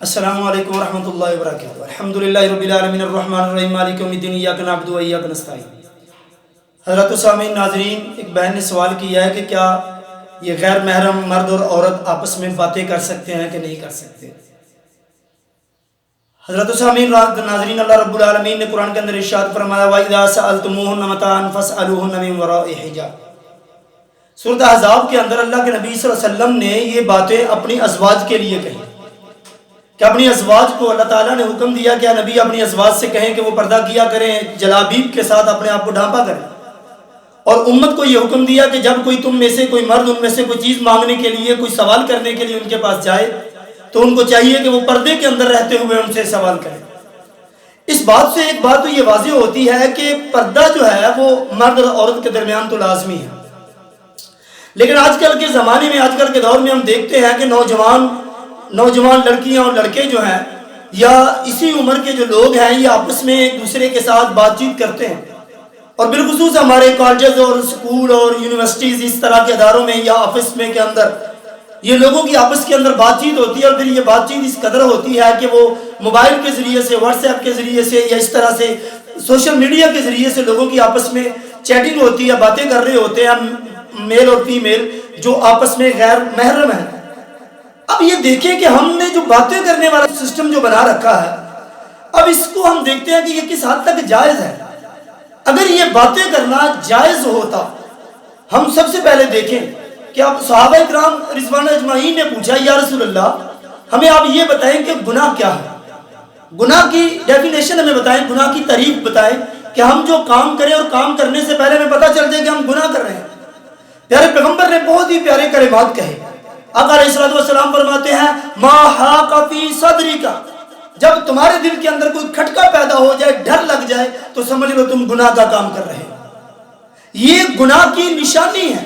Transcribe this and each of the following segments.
السلام علیکم ورحمۃ اللہ وبرکاتہ۔ الحمدللہ رب العالمین الرحمن الرحیم مالک یوم الدین ایاک نعبد و ایاک نستعین۔ حضرت سامعین ناظرین، ایک بہن نے سوال کیا ہے کہ کیا یہ غیر محرم مرد اور عورت آپس میں باتیں کر سکتے ہیں کہ نہیں کر سکتے؟ حضرت سامعین ناظرین، اللہ رب العالمین نے قرآن کے اندر ارشاد فرمایا وَإِذَا سَأَلْتُمُوهُنَّ مَتَاعًا فَاسْأَلُوهُنَّ مِن وَرَاءِ حِجَابٍ۔ سورۃ احزاب کے اندر اللہ کے نبی صلی اللہ علیہ وسلم نے یہ باتیں اپنی ازواج کے لیے کہیں کہ اپنی ازواج کو اللہ تعالیٰ نے حکم دیا کہ نبی اپنی ازواج سے کہیں کہ وہ پردہ کیا کریں، جلابیب کے ساتھ اپنے آپ کو ڈھانپا کریں، اور امت کو یہ حکم دیا کہ جب کوئی تم میں سے کوئی مرد ان میں سے کوئی چیز مانگنے کے لیے، کوئی سوال کرنے کے لیے ان کے پاس جائے تو ان کو چاہیے کہ وہ پردے کے اندر رہتے ہوئے ان سے سوال کریں۔ اس بات سے ایک بات تو یہ واضح ہوتی ہے کہ پردہ جو ہے وہ مرد اور عورت کے درمیان تو لازمی ہے، لیکن آج کل کے زمانے میں، آج کل کے دور میں ہم دیکھتے ہیں کہ نوجوان لڑکیاں اور لڑکے جو ہیں یا اسی عمر کے جو لوگ ہیں یہ آپس میں ایک دوسرے کے ساتھ بات چیت کرتے ہیں، اور بالخصوص ہمارے کالجز اور سکول اور یونیورسٹیز اس طرح کے اداروں میں یا آفس میں کے اندر یہ لوگوں کی آپس کے اندر بات چیت ہوتی ہے، اور پھر یہ بات چیت اس قدر ہوتی ہے کہ وہ موبائل کے ذریعے سے، واٹس ایپ کے ذریعے سے یا اس طرح سے سوشل میڈیا کے ذریعے سے لوگوں کی آپس میں چیٹنگ ہوتی ہے، باتیں کر رہے ہوتے ہیں میل اور فیمیل جو آپس میں غیر محرم ہیں۔ اب یہ دیکھیں کہ ہم نے جو باتیں کرنے والا سسٹم جو بنا رکھا ہے، اب اس کو ہم دیکھتے ہیں کہ یہ کس حد تک جائز ہے۔ اگر یہ باتیں کرنا جائز ہوتا، ہم سب سے پہلے دیکھیں کہ اب صحابہ کرام رضوان اجمعین نے پوچھا یا رسول اللہ ہمیں آپ یہ بتائیں کہ گناہ کیا ہے، گناہ کی ڈیفینیشن ہمیں بتائیں، گناہ کی تعریف بتائیں کہ ہم جو کام کریں اور کام کرنے سے پہلے ہمیں پتہ چل جائے کہ ہم گناہ کر رہے ہیں۔ پیارے پیغمبر نے بہت ہی پیارے کلمات کہے۔ آقا علیہ السلام فرماتے ہیں ما حاق فی صدرک، جب تمہارے دل کے اندر کوئی کھٹکا پیدا ہو جائے، ڈر لگ جائے، تو سمجھ لو تم گناہ کا کام کر رہے ہو۔ یہ گناہ کی نشانی ہے۔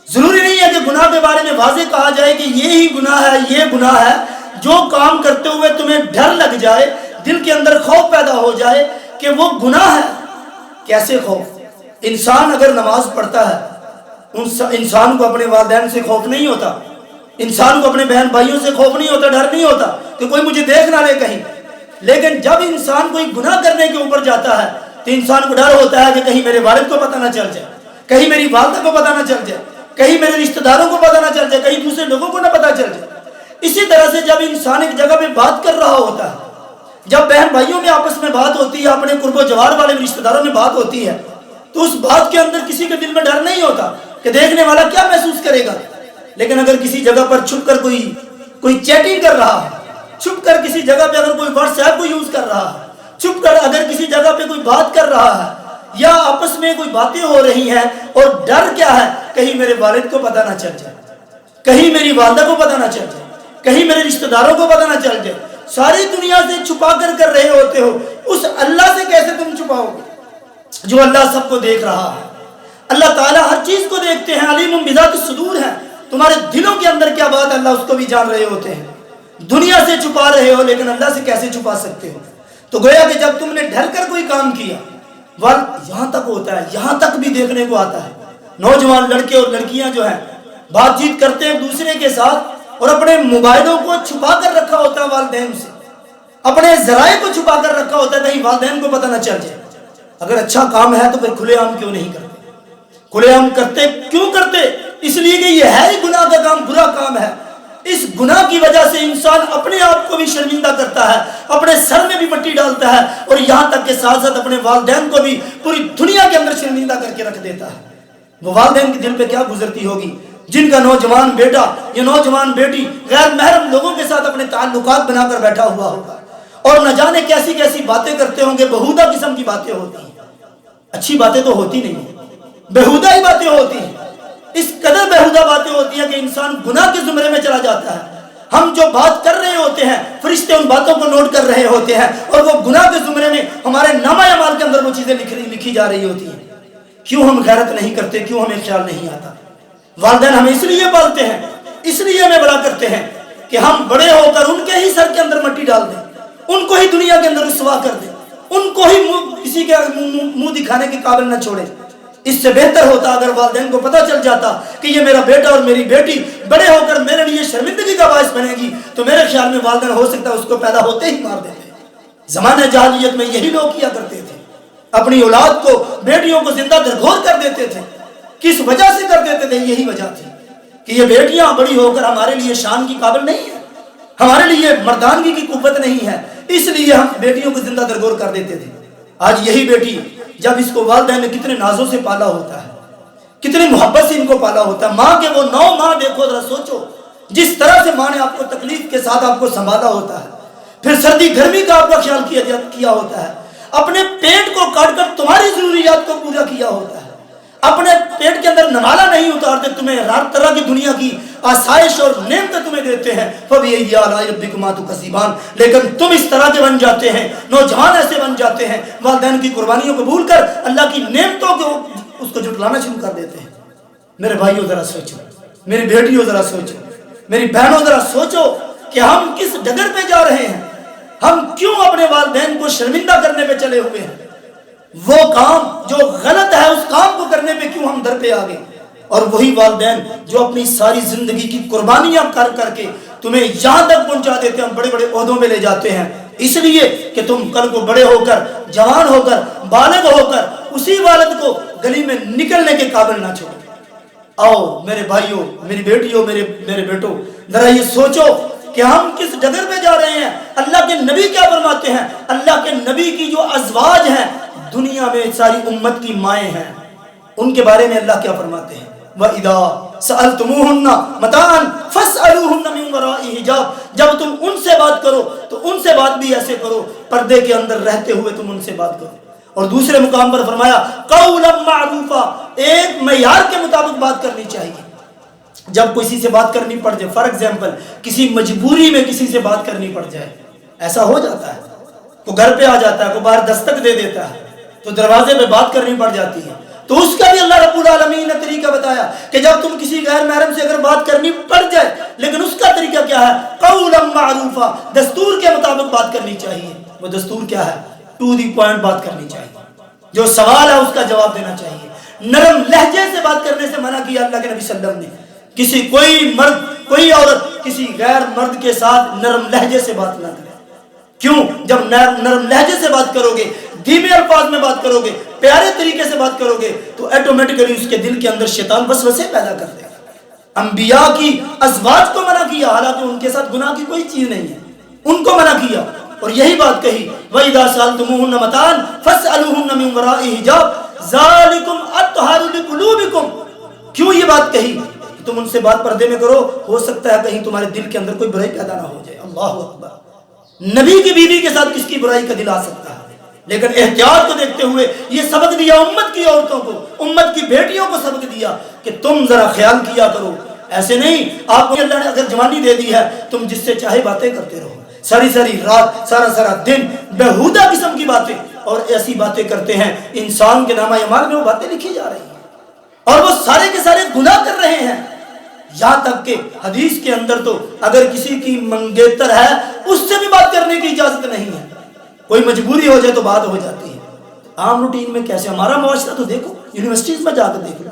ضروری نہیں ہے کہ گناہ کے بارے میں واضح کہا جائے کہ یہ ہی گناہ ہے، یہ گناہ ہے۔ جو کام کرتے ہوئے تمہیں ڈر لگ جائے، دل کے اندر خوف پیدا ہو جائے کہ وہ گناہ ہے۔ کیسے خوف؟ انسان اگر نماز پڑھتا ہے، انسان کو اپنے والدین سے خوف نہیں ہوتا، انسان کو اپنے بہن بھائیوں سے خوف نہیں ہوتا، ڈر نہیں ہوتا کہ کوئی مجھے دیکھ نہ لے کہیں۔ لیکن جب انسان کوئی گناہ کرنے کے اوپر جاتا ہے تو انسان کو ڈر ہوتا ہے کہ کہیں میرے والد کو پتہ نہ چل جائے، کہیں میری والدہ کو پتہ نہ چل جائے، کہیں میرے رشتہ داروں کو پتہ نہ چل جائے، کہیں دوسرے لوگوں کو نہ پتہ چل جائے۔ اسی طرح سے جب انسان ایک جگہ پہ بات کر رہا ہوتا ہے، جب بہن بھائیوں میں آپس میں بات ہوتی ہے، اپنے قرب و جوار والے رشتہ داروں میں بات ہوتی ہے، تو اس بات کے اندر کسی کے دل میں ڈر نہیں ہوتا کہ دیکھنے والا کیا محسوس کرے گا۔ لیکن اگر کسی جگہ پر چھپ کر کوئی چیٹنگ کر رہا ہے، چھپ کر کسی جگہ پہ اگر کوئی واٹس ایپ کو یوز کر رہا ہے، چھپ کر اگر کسی جگہ پہ کوئی بات کر رہا ہے، یا آپس میں کوئی باتیں ہو رہی ہیں، اور ڈر کیا ہے؟ کہیں میرے والد کو پتہ نہ چل جائے، کہیں میری والدہ کو پتہ نہ چل جائے، کہیں میرے رشتہ داروں کو پتہ نہ چل جائے، ساری دنیا سے چھپا کر رہے ہوتے ہو، اس اللہ سے کیسے تم چھپاؤ گے جو اللہ سب کو دیکھ رہا ہے؟ اللہ تعالیٰ ہر چیز کو دیکھتے ہیں، علیم بذات الصدور ہے۔ تمہارے دلوں کے اندر کیا بات ہے اللہ اس کو بھی جان رہے ہوتے ہیں۔ دنیا سے چھپا رہے ہو لیکن اللہ سے کیسے چھپا سکتے ہو؟ تو گویا کہ جب تم نے ڈر کر کوئی کام کیا، یہاں تک ہوتا ہے، یہاں تک بھی دیکھنے کو آتا ہے نوجوان لڑکے اور لڑکیاں جو ہیں بات چیت کرتے ہیں ایک دوسرے کے ساتھ، اور اپنے موبائلوں کو چھپا کر رکھا ہوتا ہے والدین سے، اپنے ذرائع کو چھپا کر رکھا ہوتا ہے کہیں والدین کو پتہ نہ چل جائے۔ اگر اچھا کام ہے تو پھر کھلے عام کیوں نہیں کرتے؟ کھلے عام کرتے کیوں کرتے؟ اس لیے کہ یہ ہے ہی گناہ کا کام، برا کام ہے۔ اس گناہ کی وجہ سے انسان اپنے آپ کو بھی شرمندہ کرتا ہے، اپنے سر میں بھی مٹی ڈالتا ہے، اور یہاں تک کہ ساتھ ساتھ اپنے والدین کو بھی پوری دنیا کے اندر شرمندہ کر کے رکھ دیتا ہے۔ وہ والدین کے دل پہ کیا گزرتی ہوگی جن کا نوجوان بیٹا یا نوجوان بیٹی غیر محرم لوگوں کے ساتھ اپنے تعلقات بنا کر بیٹھا ہوا ہوگا، اور نہ جانے کیسی کیسی باتیں کرتے ہوں گے، بہودہ قسم کی باتیں ہوتی ہیں۔ اچھی باتیں تو ہوتی نہیں ہیں، بہودہ ہی باتیں ہوتی ہیں۔ اس قدر بہودہ باتیں ہوتی ہیں کہ انسان گناہ کے زمرے میں چلا جاتا ہے۔ ہم جو بات کر رہے ہوتے ہیں، فرشتے ان باتوں کو نوٹ کر رہے ہوتے ہیں، اور وہ گناہ کے زمرے میں ہمارے نامہ اعمال کے اندر وہ چیزیں لکھی جا رہی ہوتی ہیں۔ کیوں ہم غیرت نہیں کرتے؟ کیوں ہمیں خیال نہیں آتا؟ والدین ہمیں اس لیے پالتے ہیں، اس لیے ہمیں بڑا کرتے ہیں کہ ہم بڑے ہو کر ان کے ہی سر کے اندر مٹی ڈال دیں، ان کو ہی دنیا کے اندر رسوا کر دیں، ان کو ہی کسی کے منہ دکھانے کے قابل نہ چھوڑیں۔ اس سے بہتر ہوتا اگر والدین کو پتہ چل جاتا کہ یہ میرا بیٹا اور میری بیٹی بڑے ہو کر میرے لیے شرمندگی کا باعث بنے گی، تو میرے خیال میں والدین ہو سکتا ہے اس کو پیدا ہوتے ہی مار دیتے۔ زمانہ جاہلیت میں یہی لوگ کیا کرتے تھے، اپنی اولاد کو، بیٹیوں کو زندہ درگور کر دیتے تھے۔ کس وجہ سے کر دیتے تھے؟ یہی وجہ تھی کہ یہ بیٹیاں بڑی ہو کر ہمارے لیے شان کی قابل نہیں ہے، ہمارے لیے مردانگی کی قوت نہیں ہے، اس لیے ہم بیٹیوں کو زندہ درگور کر دیتے تھے۔ آج یہی بیٹی جب اس کو والدین نے کتنے نازوں سے پالا ہوتا ہے، کتنی محبت سے ان کو پالا ہوتا ہے، ماں کے وہ 9 ماہ دیکھو ذرا سوچو، جس طرح سے ماں نے آپ کو تکلیف کے ساتھ آپ کو سنبھالا ہوتا ہے، پھر سردی گرمی کا آپ کا خیال کیا ہوتا ہے، اپنے پیٹ کو کاٹ کر تمہاری ضروریات کو پورا کیا ہوتا ہے، اپنے پیٹ کے اندر نوالا نہیں اتارتے، تمہیں ہر طرح کی دنیا کی آسائش اور نعمتیں تمہیں دیتے ہیں، فَبِأَيِّ آلَاءِ رَبِّكُمَا تُكَذِّبَانِ، لیکن تم اس طرح کے بن جاتے ہیں، نوجوان ایسے بن جاتے ہیں، والدین کی قربانیوں کو بھول کر اللہ کی نعمتوں کو اس کو جھٹلانا شروع کر دیتے ہیں۔ میرے بھائیوں ذرا سوچو، میری بیٹیوں ذرا سوچو، میری بہنوں ذرا سوچو کہ ہم کس ڈگر پہ جا رہے ہیں، ہم کیوں اپنے والدین کو شرمندہ کرنے پہ چلے ہوئے ہیں، وہ کام جو غلط ہے اس کام کو کرنے پہ کیوں ہم در پہ آگے، اور وہی والدین جو اپنی ساری زندگی کی قربانیاں کر کر کے تمہیں یہاں تک پہنچا دیتے ہیں، بڑے بڑے عہدوں میں لے جاتے ہیں، اس لیے کہ تم کل کو بڑے ہو کر، جوان ہو کر، بالغ ہو کر اسی والد کو گلی میں نکلنے کے قابل نہ چھوڑو۔ آؤ میرے بھائیوں، میری بیٹیوں، میرے بیٹوں، ذرا یہ سوچو کہ ہم کس ڈگر پہ جا رہے ہیں۔ اللہ کے نبی کیا فرماتے ہیں؟ اللہ کے نبی کی جو ازواج ہیں، دنیا میں ساری امت کی مائیں ہیں، ان کے بارے میں اللہ کیا فرماتے ہیں؟ وَإِذَا سَأَلْتُمُوهُنَّ مَتَاعًا فَاسْأَلُوهُنَّ مِنْ وَرَاءِ حِجَابٍ، جب تم ان سے بات کرو تو ان سے بات بھی ایسے کرو، پردے کے اندر رہتے ہوئے تم ان سے بات کرو۔ اور دوسرے مقام پر فرمایا قَوْلًا مَعْرُوفًا، ایک معیار کے مطابق بات کرنی چاہیے۔ جب کسی سے بات کرنی پڑ جائے، فار ایگزامپل کسی مجبوری میں کسی سے بات کرنی پڑ جائے، ایسا ہو جاتا ہے، کوئی گھر پہ آ جاتا ہے، کوئی باہر دستک دے دیتا ہے تو دروازے پہ بات کرنی پڑ جاتی ہے، تو اس کا بھی اللہ رب العالمین نے طریقہ بتایا کہ جب تم کسی غیر محرم سے اگر بات کرنی پڑ جائے، لیکن اس کا طریقہ کیا ہے؟ قولا معروفا، دستور کے مطابق بات کرنی چاہیے۔ وہ دستور کیا ہے؟ ٹو دی پوائنٹ بات کرنی چاہیے، جو سوال ہے اس کا جواب دینا چاہیے، نرم لہجے سے بات کرنے سے منع کیا اللہ کے نبی صلی اللہ علیہ وسلم نے۔ کوئی مرد، کوئی عورت کسی غیر مرد کے ساتھ نرم لہجے سے بات نہ کرے۔ کیوں؟ جب نرم لہجے سے بات کرو گے، دھیمے الفاظ میں بات کرو گے، پیارے طریقے سے بات کرو گے، تو ایٹومیٹکلی اس کے دل کے اندر شیطان وسوسے پیدا کر دے گا۔ انبیاء کی ازواج کو منع کیا، حالانکہ ان کے ساتھ گناہ کی کوئی چیز نہیں ہے، ان کو منع کیا، اور یہی بات کہی وَإِذَا سَأَلْتُمُوهُنَّ مَتَاعًا فَاسْأَلُوهُنَّ مِنْ وَرَاءِ حِجَابٍ ذَلِكُمْ أَطْهَرُ لِقُلُوبِكُمْ۔ کیوں یہ بات کہی کہ تم ان سے بات پردے میں کرو، ہو سکتا ہے کہیں تمہارے دل کے اندر کوئی برائی پیدا نہ ہو جائے۔ اللہ اکبر، نبی کی بیوی کے ساتھ کس کی برائی کا دل آ سکتا ہے؟ لیکن احتیاط کو دیکھتے ہوئے یہ سبق دیا امت کی عورتوں کو، امت کی بیٹیوں کو سبق دیا کہ تم ذرا خیال کیا کرو، ایسے نہیں آپ کو اللہ نے اگر جوانی دے دی ہے تم جس سے چاہے باتیں کرتے رہو، ساری رات، سارا دن بےہودہ قسم کی باتیں، اور ایسی باتیں کرتے ہیں انسان کے نامہ اعمال میں وہ باتیں لکھی جا رہی ہیں، اور وہ سارے کے سارے گناہ کر رہے ہیں۔ یہاں تک کہ حدیث کے اندر تو اگر کسی کی منگیتر ہے اس سے بھی بات کرنے کی اجازت نہیں ہے، کوئی مجبوری ہو جائے تو بات ہو جاتی ہے۔ عام روٹین میں کیسے ہمارا معاشرہ تو دیکھو، یونیورسٹیز میں جا کر دیکھ لو،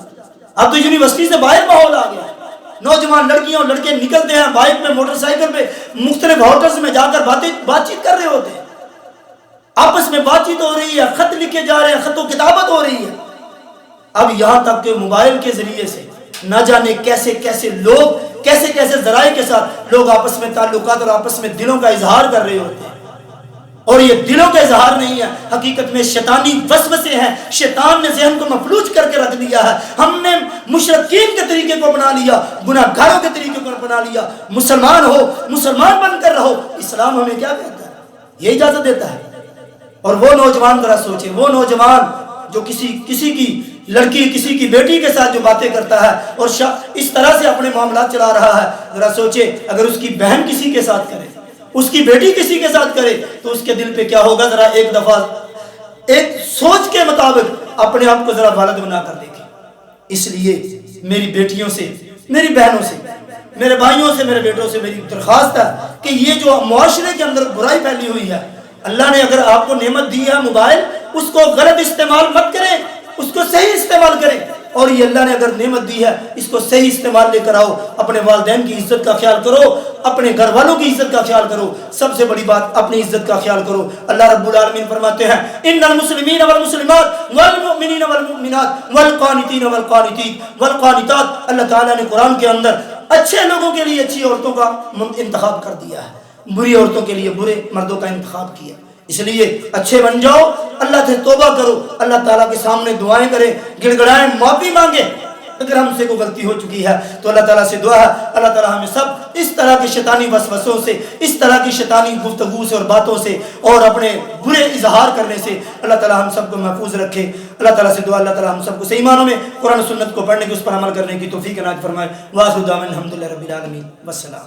اب تو یونیورسٹی سے باہر ماحول آ گیا ہے، نوجوان لڑکیاں اور لڑکے نکلتے ہیں بائک پہ، موٹر سائیکل پہ، مختلف ہوٹلز میں جا کر بات چیت کر رہے ہوتے ہیں، آپس میں بات چیت ہو رہی ہے، خط لکھے جا رہے ہیں، خط و کتابت ہو رہی ہے۔ اب یہاں تک کہ موبائل کے ذریعے سے نہ جانے کیسے کیسے لوگ، کیسے کیسے ذرائع کے ساتھ لوگ آپس میں تعلقات اور آپس میں دلوں کا اظہار کر رہے ہوتے ہیں، اور یہ دلوں کا اظہار نہیں ہے، حقیقت میں شیطانی وسوسے ہیں، شیطان نے ذہن کو مفلوج کر کے رکھ دیا ہے۔ ہم نے مشرکین کے طریقے کو بنا لیا، گناہ گاروں کے طریقے کو بنا لیا۔ مسلمان ہو، مسلمان بن کر رہو، اسلام ہمیں کیا کہتا ہے؟ یہ اجازت دیتا ہے۔ اور وہ نوجوان ذرا سوچے، وہ نوجوان جو کسی کی لڑکی، کسی کی بیٹی کے ساتھ جو باتیں کرتا ہے اور اس طرح سے اپنے معاملات چلا رہا ہے، ذرا سوچے اگر اس کی بہن کسی کے ساتھ کرے، اس کی بیٹی کسی کے ساتھ کرے تو اس کے دل پہ کیا ہوگا؟ ذرا ایک دفعہ ایک سوچ کے مطابق اپنے آپ کو ذرا بالغ بنا کر دیکھیں۔ اس لیے میری بیٹیوں سے، میری بہنوں سے، میرے بھائیوں سے، میرے بیٹوں سے میری درخواست ہے کہ یہ جو معاشرے کے اندر برائی پھیلی ہوئی ہے، اللہ نے اگر آپ کو نعمت دی ہے موبائل، اس کو غلط استعمال مت کریں، اس کو صحیح استعمال کریں. اور یہ اللہ نے اگر نعمت دی ہے اس کو صحیح استعمال لے کر آؤ. اپنے والدین کی عزت کا خیال کرو, اپنے گھر والوں کی عزت کا خیال کرو, سب سے بڑی بات اپنی عزت کا خیال کرو. اللہ رب العالمین فرماتے ہیں ان المسلمین والمسلمات والمؤمنین والمؤمنات والقانتین والقانتات والقانتات. اللہ تعالیٰ نے قرآن کے اندر اچھے لوگوں کے لیے اچھی عورتوں کا انتخاب کر دیا ہے, بری عورتوں کے لیے برے مردوں کا انتخاب کیا. اس لیے اچھے بن جاؤ, اللہ سے توبہ کرو, اللہ تعالیٰ کے سامنے دعائیں کریں, گڑ گڑائیں, معافی مانگیں. اگر ہم سے کوئی غلطی ہو چکی ہے تو اللہ تعالیٰ سے دعا ہے اللہ تعالیٰ ہمیں سب اس طرح کے شیطانی وسوسوں سے, اس طرح کی شیطانی گفتگو سے اور باتوں سے اور اپنے برے اظہار کرنے سے اللہ تعالیٰ ہم سب کو محفوظ رکھے. اللہ تعالیٰ سے دعا اللہ تعالیٰ ہم سب کو صحیح معنوں میں قرآن و سنت کو پڑھنے کی, اس پر عمل کرنے کی توفیق عنایت فرمائے. وآخر دعوانا الحمدللہ رب العالمین. والسلام.